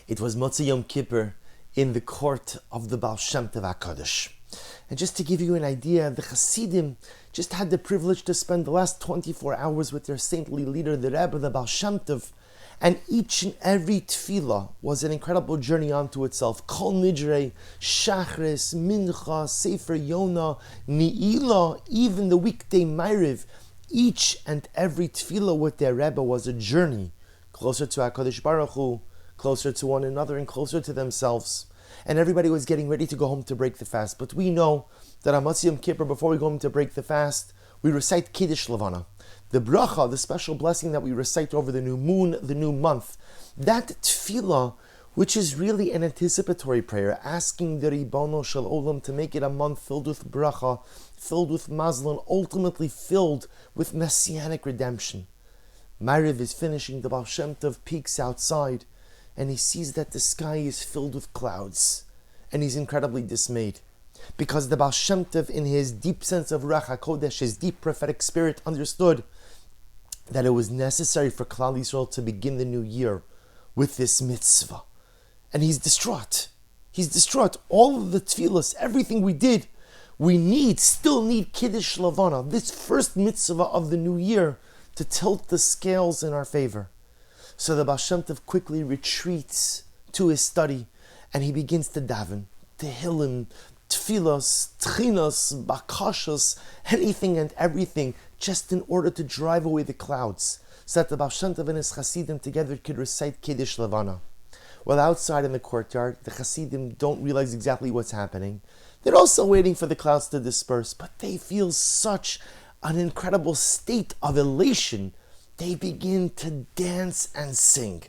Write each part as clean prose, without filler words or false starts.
It was Motzei Yom Kippur in the court of the Baal Shem Tov HaKadosh. And just to give you an idea, the Hasidim just had the privilege to spend the last 24 hours with their saintly leader, the Rebbe, the Baal Shem Tov, and each and every tefillah was an incredible journey unto itself. Kol Nidrei, Shachris, Mincha, Sefer Yonah, Ni'ilah, even the weekday Ma'ariv, each and every tefillah with their Rebbe was a journey closer to HaKadosh Baruch Hu, closer to one another and closer to themselves. And everybody was getting ready to go home to break the fast. But we know that on Motzei Yom Kippur, before we go home to break the fast, we recite Kiddush Levana. The bracha, the special blessing that we recite over the new moon, the new month. That tefillah, which is really an anticipatory prayer, asking the Ribono Shel Olam to make it a month filled with bracha, filled with mazlan, ultimately filled with messianic redemption. Ma'ariv is finishing, the Baal Shem Tov peeks outside, and he sees that the sky is filled with clouds, and he's incredibly dismayed. Because the Baal Shem Tov, in his deep sense of Ruach HaKodesh, his deep prophetic spirit, understood that it was necessary for Klal Yisrael to begin the new year with this mitzvah. And he's distraught. He's distraught. All of the tefillas, everything we did, still need Kiddush Levana, this first mitzvah of the new year, to tilt the scales in our favor. So the Baal Shem Tov quickly retreats to his study, and he begins to daven, tehillim, tefillos, tchinos, bakashos, anything and everything, just in order to drive away the clouds, so that the Baal Shem Tov and his Hasidim together could recite Kiddush Levana. Well, outside in the courtyard, the Hasidim don't realize exactly what's happening. They're also waiting for the clouds to disperse, but they feel such an incredible state of elation. They begin to dance and sing.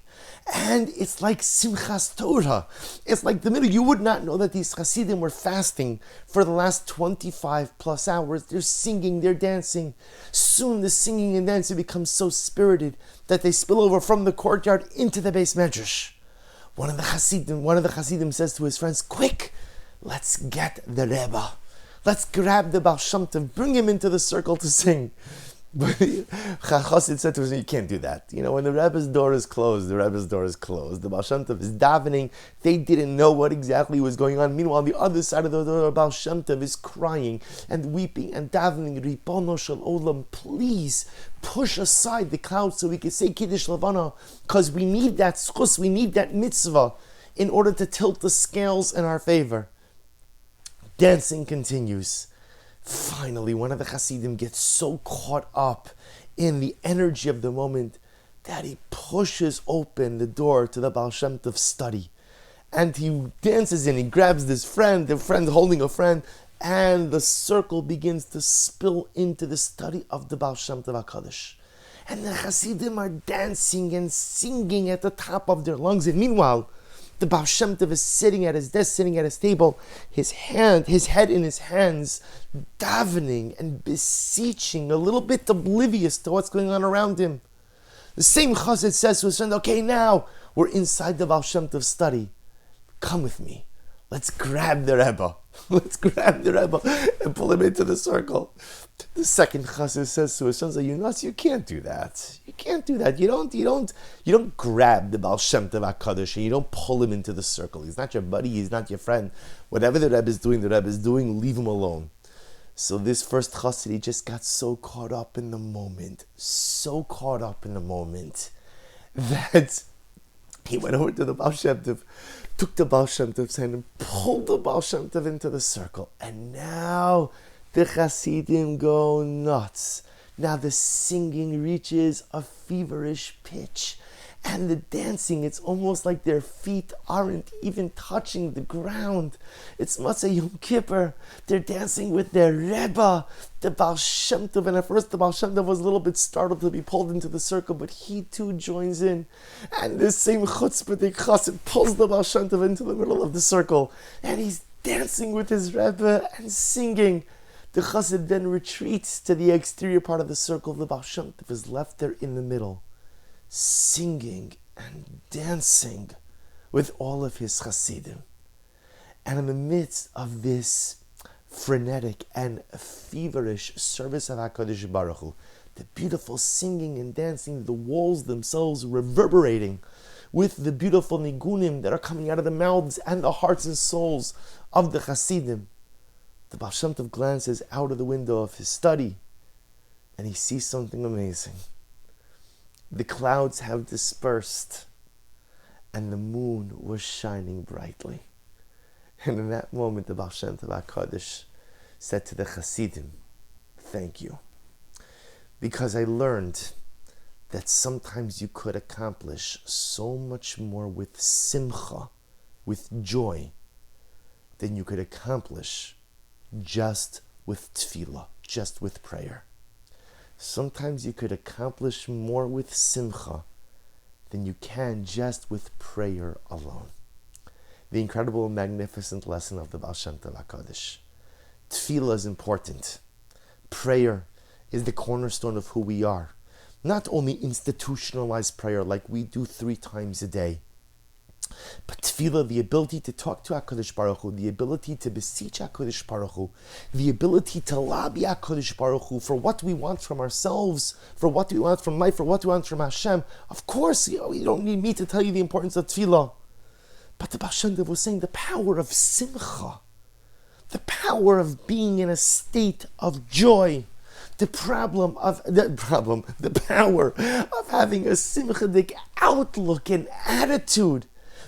And it's like Simchas Torah. It's like the middle. You would not know that these Hasidim were fasting for the last 25 plus hours. They're singing, they're dancing. Soon the singing and dancing becomes so spirited that they spill over from the courtyard into the Beis Medrash. One of the Hasidim says to his friends, "Quick, let's get the Rebbe. Let's grab the Baal Shem Tov, bring him into the circle to sing." But Chassid said to us, "You can't do that. When the Rebbe's door is closed, the Rebbe's door is closed. The Baal Shem Tov is davening. They didn't know what exactly was going on. Meanwhile, on the other side of the door, Baal Shem Tov is crying and weeping and davening. Ribono Shel Olam, please push aside the clouds so we can say Kiddush Levana, because we need that schus, we need that mitzvah in order to tilt the scales in our favor." Dancing continues. Finally, one of the Hasidim gets so caught up in the energy of the moment that he pushes open the door to the Baal Shem Tov's study. And he dances in, he grabs this friend, the friend holding a friend, and the circle begins to spill into the study of the Baal Shem Tov HaKadosh. And the Hasidim are dancing and singing at the top of their lungs. And meanwhile, the Baal Shem Tov is sitting at his desk, sitting at his table, his head in his hands, davening and beseeching, a little bit oblivious to what's going on around him. The same Chassid says to his friend, "Okay, now we're inside the Baal Shem Tov study. Come with me. Let's grab the Rebbe. Let's grab the Rebbe and pull him into the circle." The second Chassid says to his sons, "You nuts? You can't do that. You can't do that. You don't grab the Baal Shem Tov HaKadosh and you don't pull him into the circle. He's not your buddy. He's not your friend. Whatever the Rebbe is doing, leave him alone." So this first Chassid, he just got so caught up in the moment, that he went over to the Baal Shem Tov, took the Baal Shem Tov's hand and pulled the Baal Shem Tov into the circle. And now the Hasidim go nuts. Now the singing reaches a feverish pitch. And the dancing, it's almost like their feet aren't even touching the ground. It's Motzei Yom Kippur. They're dancing with their Rebbe, the Baal Shem Tov. And at first the Baal Shem Tov was a little bit startled to be pulled into the circle, but he too joins in. And this same chutzpahdik chassid pulls the Baal Shem Tov into the middle of the circle. And he's dancing with his Rebbe and singing. The chassid then retreats to the exterior part of the circle. The Baal Shem Tov is left there in the middle, singing and dancing with all of his Hasidim. And in the midst of this frenetic and feverish service of HaKadosh Baruch Hu, the beautiful singing and dancing, the walls themselves reverberating with the beautiful nigunim that are coming out of the mouths and the hearts and souls of the Hasidim. The Baal Shem Tov glances out of the window of his study and he sees something amazing. The clouds have dispersed and the moon was shining brightly. And in that moment, the Baal Shem Tov HaKadosh said to the Hasidim, thank you. Because I learned that sometimes you could accomplish so much more with simcha, with joy, than you could accomplish just with tefillah, just with prayer. Sometimes you could accomplish more with simcha than you can just with prayer alone. The incredible and magnificent lesson of the Baal Shem Tov HaKadosh. Tefillah is important. Prayer is the cornerstone of who we are. Not only institutionalized prayer like we do 3 times a day, but tefillah, the ability to talk to HaKadosh Baruch Hu, the ability to beseech HaKadosh Baruch Hu, the ability to lobby HaKadosh Baruch Hu for what we want from ourselves, for what we want from life, for what we want from Hashem. Of course, you don't need me to tell you the importance of tefillah. But the Baal Shem Tov was saying the power of simcha, the power of being in a state of joy, the power of having a simchadik outlook and attitude,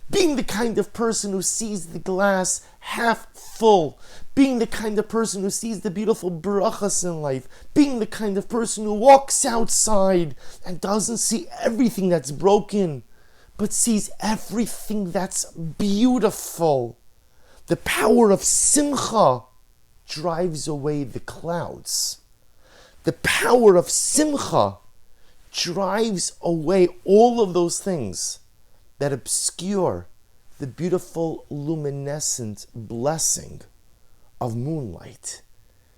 being the kind of person who sees the glass half full, being the kind of person who sees the beautiful brachas in life, being the kind of person who walks outside and doesn't see everything that's broken, but sees everything that's beautiful. The power of simcha drives away the clouds. The power of simcha drives away all of those things that obscure the beautiful luminescent blessing of moonlight.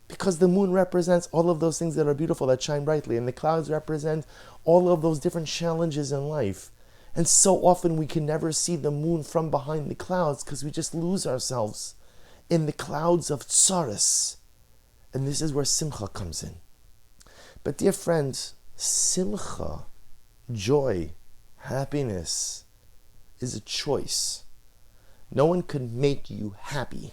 Because the moon represents all of those things that are beautiful, that shine brightly, and the clouds represent all of those different challenges in life. And so often we can never see the moon from behind the clouds because we just lose ourselves in the clouds of tsaris. And this is where simcha comes in. But dear friends, simcha, joy, happiness, is a choice. No one could make you happy.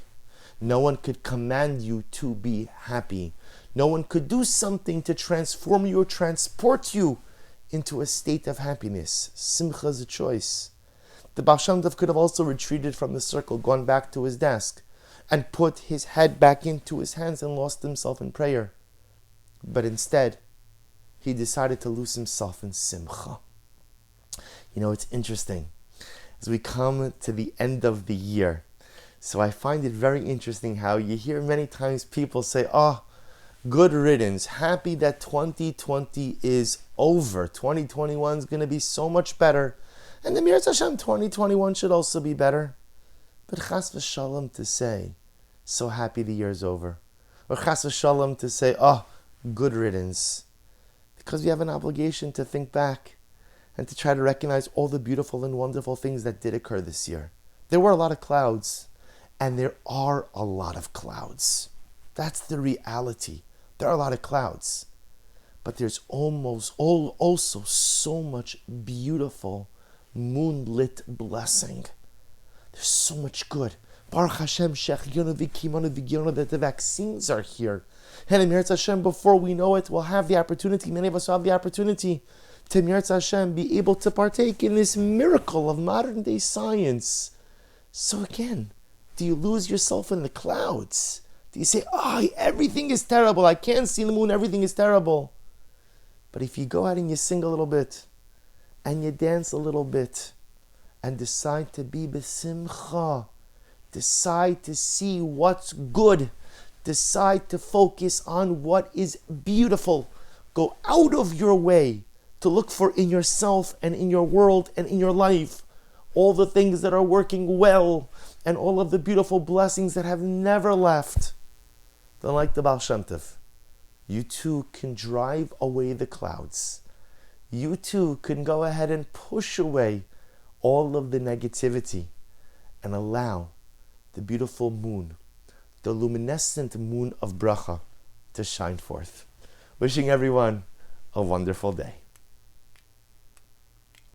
No one could command you to be happy. No one could do something to transform you or transport you into a state of happiness. Simcha is a choice. The Baal Shem Tov could have also retreated from the circle, gone back to his desk, and put his head back into his hands and lost himself in prayer. But instead, he decided to lose himself in simcha. You know, it's interesting. As we come to the end of the year, so I find it very interesting how you hear many times people say, oh, good riddance, happy that 2020 is over. 2021 is going to be so much better. And the Mirz Hashem, 2021 should also be better. But chas v'shalom to say, so happy the year's over. Or chas v'shalom to say, oh, good riddance. Because we have an obligation to think back and to try to recognize all the beautiful and wonderful things that did occur this year. There were a lot of clouds, and there are a lot of clouds. That's the reality. There are a lot of clouds. But there's also so much beautiful moonlit blessing. There's so much good. Baruch Hashem, Shechionu v'Kimonu v'Giyonu, that the vaccines are here. And in Mirz Hashem, before we know it, we'll have the opportunity, many of us will have the opportunity to Mirz Hashem be able to partake in this miracle of modern day science. So again, do you lose yourself in the clouds? Do you say, oh, everything is terrible, I can't see the moon, everything is terrible? But if you go out and you sing a little bit, and you dance a little bit, and decide to be besimcha, decide to see what's good, decide to focus on what is beautiful, go out of your way to look for in yourself and in your world and in your life all the things that are working well and all of the beautiful blessings that have never left. Then like the Baal Shem Tov, you too can drive away the clouds. You too can go ahead and push away all of the negativity and allow the beautiful moon, the luminescent moon of bracha, to shine forth. Wishing everyone a wonderful day.